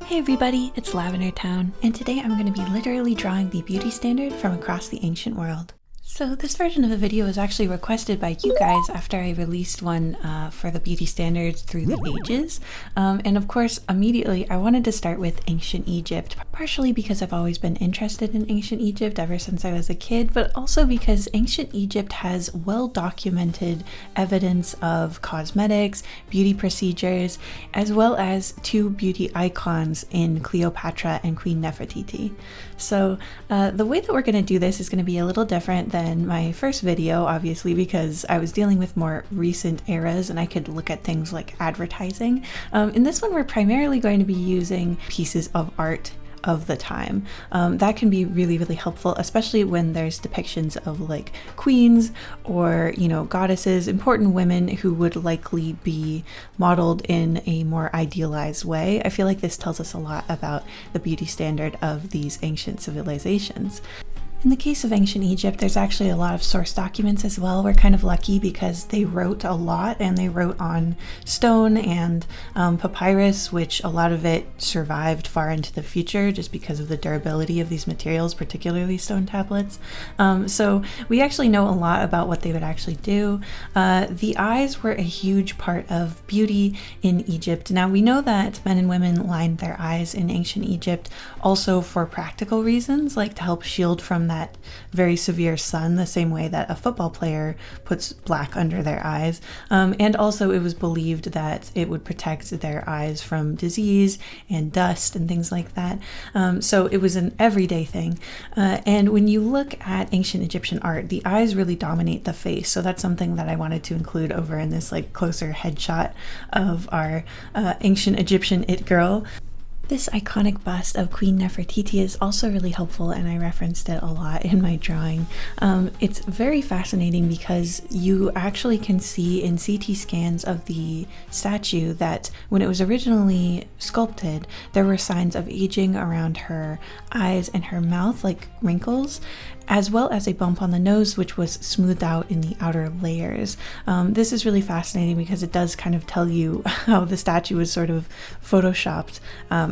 Hey everybody, it's LavenderTowne, and today I'm going to be literally drawing the beauty standard from across the ancient world. So this version of the video was actually requested by you guys after I released one for the beauty standards through the ages. And of course, immediately I wanted to start with ancient Egypt, partially because I've always been interested in ancient Egypt ever since I was a kid, but also because ancient Egypt has well-documented evidence of cosmetics, beauty procedures, as well as two beauty icons in Cleopatra and Queen Nefertiti. So the way that we're going to do this is going to be a little different than my first video, obviously, because I was dealing with more recent eras and I could look at things like advertising. In this one, we're primarily going to be using pieces of art of the time. That can be really, really helpful, especially when there's depictions of like queens or, goddesses, important women who would likely be modeled in a more idealized way. I feel like this tells us a lot about the beauty standard of these ancient civilizations. In the case of ancient Egypt, there's actually a lot of source documents as well. We're kind of lucky because they wrote a lot, and they wrote on stone and papyrus, which a lot of it survived far into the future just because of the durability of these materials, particularly stone tablets. So we actually know a lot about what they would actually do. The eyes were a huge part of beauty in Egypt. Now we know that men and women lined their eyes in ancient Egypt also for practical reasons, like to help shield from that very severe sun, the same way that a football player puts black under their eyes. And also it was believed that it would protect their eyes from disease and dust and things like that. So it was an everyday thing. And when you look at ancient Egyptian art, the eyes really dominate the face. So that's something that I wanted to include over in this like closer headshot of our ancient Egyptian it girl. This iconic bust of Queen Nefertiti is also really helpful, and I referenced it a lot in my drawing. It's very fascinating because you actually can see in CT scans of the statue that when it was originally sculpted, there were signs of aging around her eyes and her mouth, like wrinkles, as well as a bump on the nose, which was smoothed out in the outer layers. This is really fascinating because it does kind of tell you how the statue was sort of photoshopped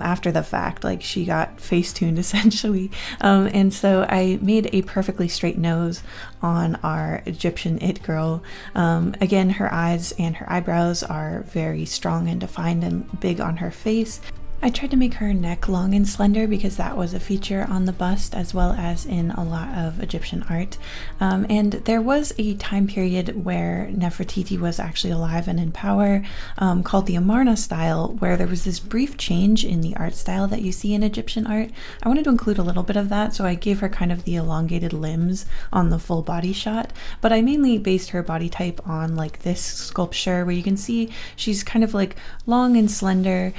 after the fact, like she got face-tuned essentially. And so I made a perfectly straight nose on our Egyptian it girl. Again, her eyes and her eyebrows are very strong and defined and big on her face. I tried to make her neck long and slender because that was a feature on the bust as well as in a lot of Egyptian art. And there was a time period where Nefertiti was actually alive and in power, called the Amarna style, where there was this brief change in the art style that you see in Egyptian art. I wanted to include a little bit of that, so I gave her kind of the elongated limbs on the full body shot, but I mainly based her body type on like this sculpture where you can see she's kind of like long and slender,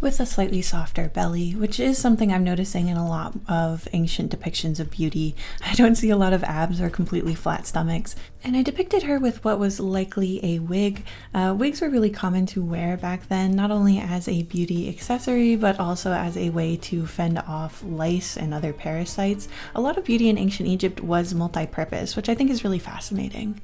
with a slightly softer belly, which is something I'm noticing in a lot of ancient depictions of beauty. I don't see a lot of abs or completely flat stomachs. And I depicted her with what was likely a wig. Wigs were really common to wear back then, not only as a beauty accessory, but also as a way to fend off lice and other parasites. A lot of beauty in ancient Egypt was multi-purpose, which I think is really fascinating.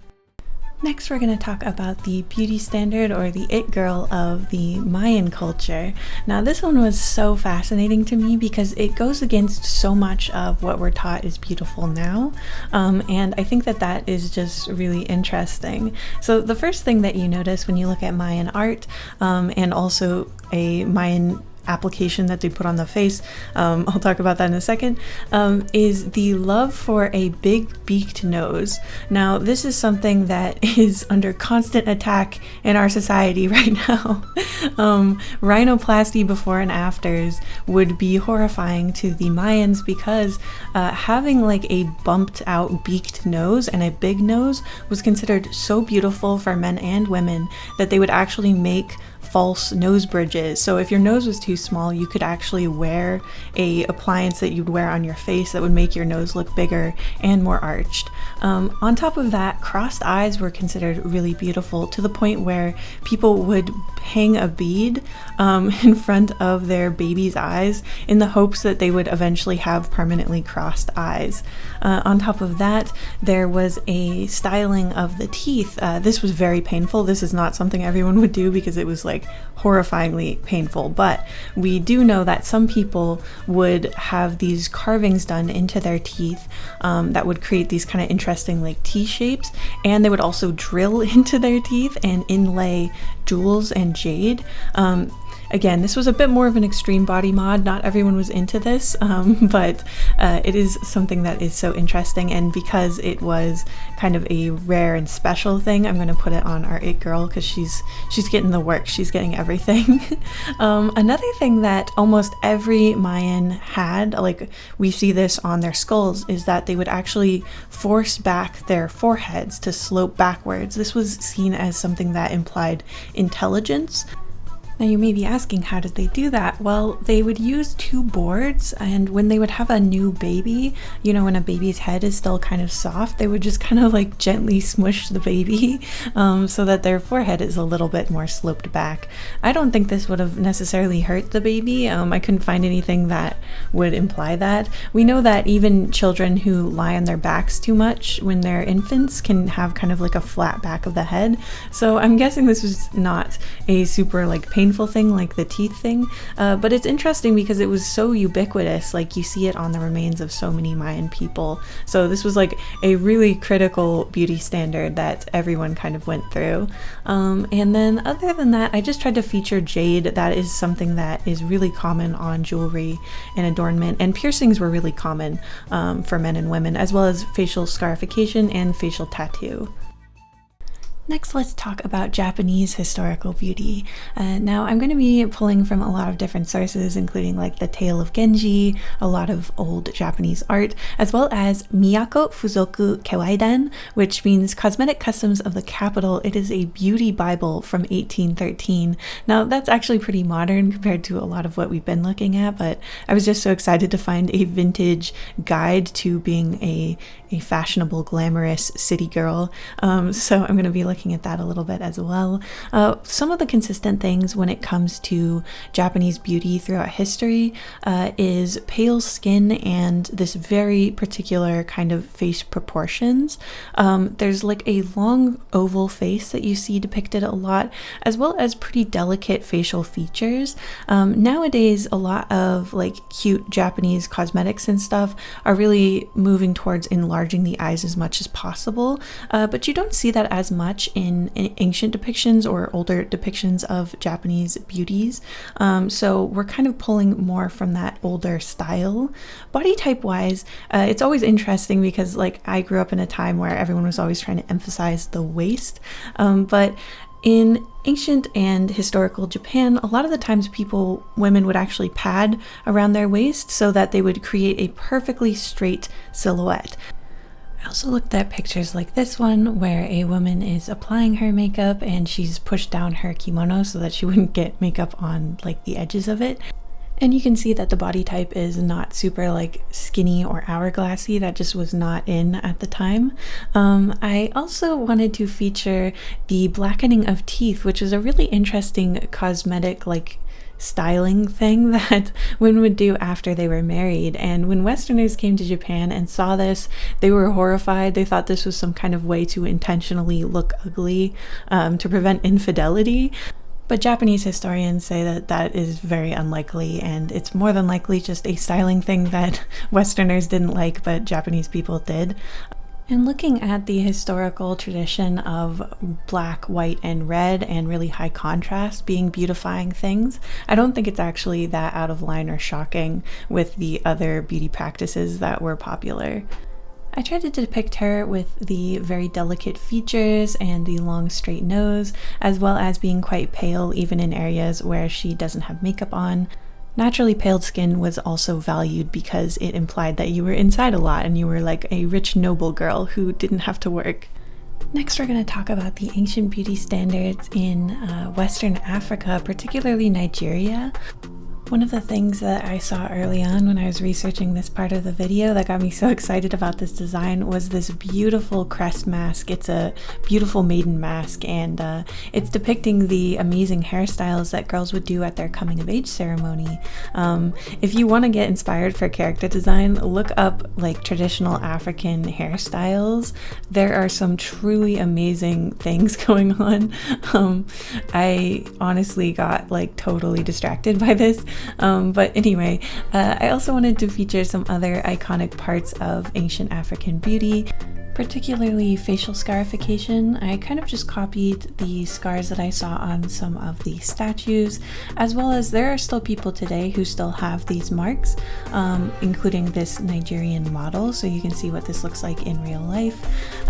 Next, we're going to talk about the beauty standard, or the it girl, of the Mayan culture. Now, this one was so fascinating to me because it goes against so much of what we're taught is beautiful now, and I think that that is just really interesting. So the first thing that you notice when you look at Mayan art, and also a Mayan application that they put on the face, I'll talk about that in a second, is the love for a big beaked nose. Now, this is something that is under constant attack in our society right now. Rhinoplasty before and afters would be horrifying to the Mayans because having like a bumped out beaked nose and a big nose was considered so beautiful for men and women that they would actually make false nose bridges. So if your nose was too small, you could actually wear a appliance that you'd wear on your face that would make your nose look bigger and more arched. On top of that, crossed eyes were considered really beautiful, to the point where people would hang a bead in front of their baby's eyes in the hopes that they would eventually have permanently crossed eyes. On top of that, there was a styling of the teeth. This was very painful. This is not something everyone would do because it was like horrifyingly painful. But we do know that some people would have these carvings done into their teeth that would create these kind of interesting like T shapes, and they would also drill into their teeth and inlay jewels and jade. Again, this was a bit more of an extreme body mod. Not everyone was into this, but it is something that is so interesting, and because it was kind of a rare and special thing, I'm going to put it on our it girl because she's getting the work. She's getting everything. Another thing that almost every Mayan had, like we see this on their skulls, is that they would actually force back their foreheads to slope backwards. This was seen as something that implied intelligence. Now you may be asking, how did they do that? Well, they would use two boards, and when they would have a new baby, you know, when a baby's head is still kind of soft, they would just kind of like gently smush the baby so that their forehead is a little bit more sloped back. I don't think this would have necessarily hurt the baby. I couldn't find anything that would imply that. We know that even children who lie on their backs too much when they're infants can have kind of like a flat back of the head. So I'm guessing this was not a super like painful thing like the teeth thing, but it's interesting because it was so ubiquitous. Like you see it on the remains of so many Mayan people. So this was like a really critical beauty standard that everyone kind of went through. And then other than that, I just tried to feature jade. That is something that is really common on jewelry and adornment, and piercings were really common for men and women, as well as facial scarification and facial tattoo. Next, let's talk about Japanese historical beauty. Now, I'm going to be pulling from a lot of different sources, including like the Tale of Genji, a lot of old Japanese art, as well as Miyako Fuzoku Kewaidan, which means Cosmetic Customs of the Capital. It is a beauty Bible from 1813. Now, that's actually pretty modern compared to a lot of what we've been looking at, but I was just so excited to find a vintage guide to being a fashionable, glamorous city girl. So I'm going to be looking at that a little bit as well. Some of the consistent things when it comes to Japanese beauty throughout history is pale skin and this very particular kind of face proportions. There's like a long oval face that you see depicted a lot, as well as pretty delicate facial features. Nowadays, a lot of like cute Japanese cosmetics and stuff are really moving towards enlarging the eyes as much as possible, but you don't see that as much in ancient depictions or older depictions of Japanese beauties. So we're kind of pulling more from that older style. Body type wise, it's always interesting because like I grew up in a time where everyone was always trying to emphasize the waist, but in ancient and historical Japan, a lot of the times women would actually pad around their waist so that they would create a perfectly straight silhouette. I also looked at pictures like this one where a woman is applying her makeup and she's pushed down her kimono so that she wouldn't get makeup on like the edges of it. And you can see that the body type is not super like skinny or hourglassy. That just was not in at the time. I also wanted to feature the blackening of teeth, which is a really interesting cosmetic like styling thing that women would do after they were married. And when Westerners came to Japan and saw this, they were horrified. They thought this was some kind of way to intentionally look ugly to prevent infidelity. But Japanese historians say that that is very unlikely, and it's more than likely just a styling thing that Westerners didn't like, but Japanese people did. And looking at the historical tradition of black, white, and red and really high contrast being beautifying things, I don't think it's actually that out of line or shocking with the other beauty practices that were popular. I tried to depict her with the very delicate features and the long straight nose, as well as being quite pale even in areas where she doesn't have makeup on. Naturally pale skin was also valued because it implied that you were inside a lot and you were like a rich noble girl who didn't have to work. Next, we're going to talk about the ancient beauty standards in Western Africa, particularly Nigeria. One of the things that I saw early on when I was researching this part of the video that got me so excited about this design was this beautiful crest mask. It's a beautiful maiden mask, and it's depicting the amazing hairstyles that girls would do at their coming of age ceremony. If you want to get inspired for character design, look up like traditional African hairstyles. There are some truly amazing things going on. I honestly got like totally distracted by this. But anyway, I also wanted to feature some other iconic parts of ancient African beauty, particularly facial scarification. I kind of just copied the scars that I saw on some of the statues, as well as there are still people today who still have these marks, including this Nigerian model, so you can see what this looks like in real life.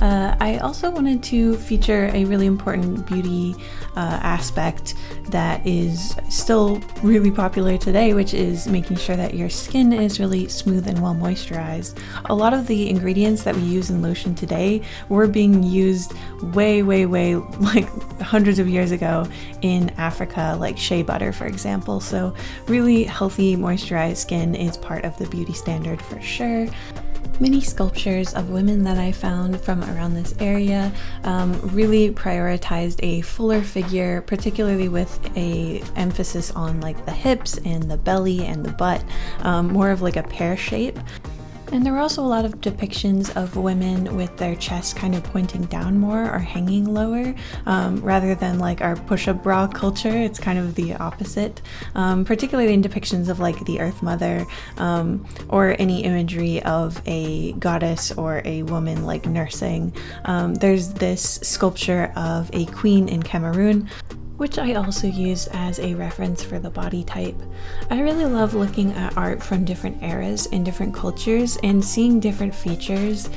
I also wanted to feature a really important beauty aspect that is still really popular today, which is making sure that your skin is really smooth and well moisturized. A lot of the ingredients that we use in lotion today were being used way like hundreds of years ago in Africa, like shea butter for example. So really healthy moisturized skin is part of the beauty standard for sure. Many sculptures of women that I found from around this area really prioritized a fuller figure, particularly with a emphasis on like the hips and the belly and the butt, more of like a pear shape. And there were also a lot of depictions of women with their chests kind of pointing down more or hanging lower, rather than like our push-up bra culture. It's kind of the opposite, particularly in depictions of like the Earth Mother, or any imagery of a goddess or a woman like nursing. There's this sculpture of a queen in Cameroon, which I also used as a reference for the body type. I really love looking at art from different eras and different cultures and seeing different features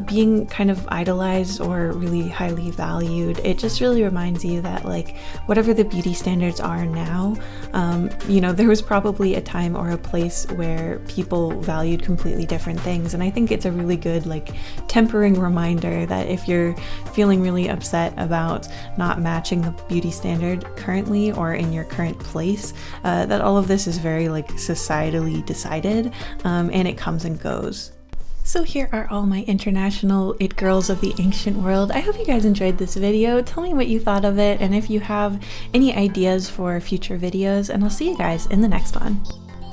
being kind of idolized or really highly valued. It just really reminds you that like whatever the beauty standards are now, you know, there was probably a time or a place where people valued completely different things, and I think it's a really good like tempering reminder that if you're feeling really upset about not matching the beauty standard currently or in your current place, that all of this is very like societally decided, and it comes and goes. So here are all my international it girls of the ancient world. I hope you guys enjoyed this video. Tell me what you thought of it and if you have any ideas for future videos, and I'll see you guys in the next one.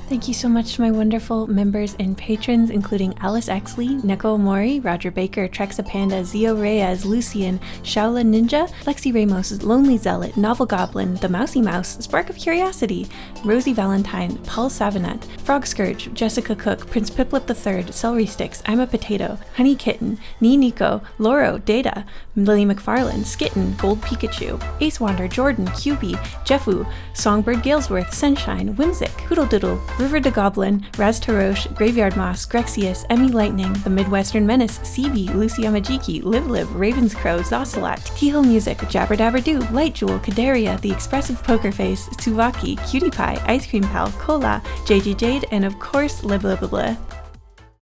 Thank you so much to my wonderful members and patrons, including Alice Exley, Neko Omori, Roger Baker, Trexa Panda, Zio Reyes, Lucian, Shaola Ninja, Lexi Ramos, Lonely Zealot, Novel Goblin, The Mousy Mouse, Spark of Curiosity, Rosie Valentine, Paul Savinet, Frog Scourge, Jessica Cook, Prince Piplup III, Celery Sticks, I'm a Potato, Honey Kitten, Nee Nico, Loro, Data, Lily McFarlane, Skitten, Gold Pikachu, Ace Wander, Jordan, QB, Jeffu, Songbird Galesworth, Sunshine, Whimsic, Hoodle Doodle, River the Goblin, Raz Tarosh, Graveyard Moss, Grexius, Emmy Lightning, The Midwestern Menace, CB, Lucy Yamajiki, Liv Liv, Ravenscrow, Zocelot, Teal Music, Jabber Dabber Doo, Light Jewel, Kadaria, The Expressive Poker Face, Tsuvaki, Cutie Pie, Ice Cream Pal, Cola, JJ Jade, and of course, Lib Lib Lib.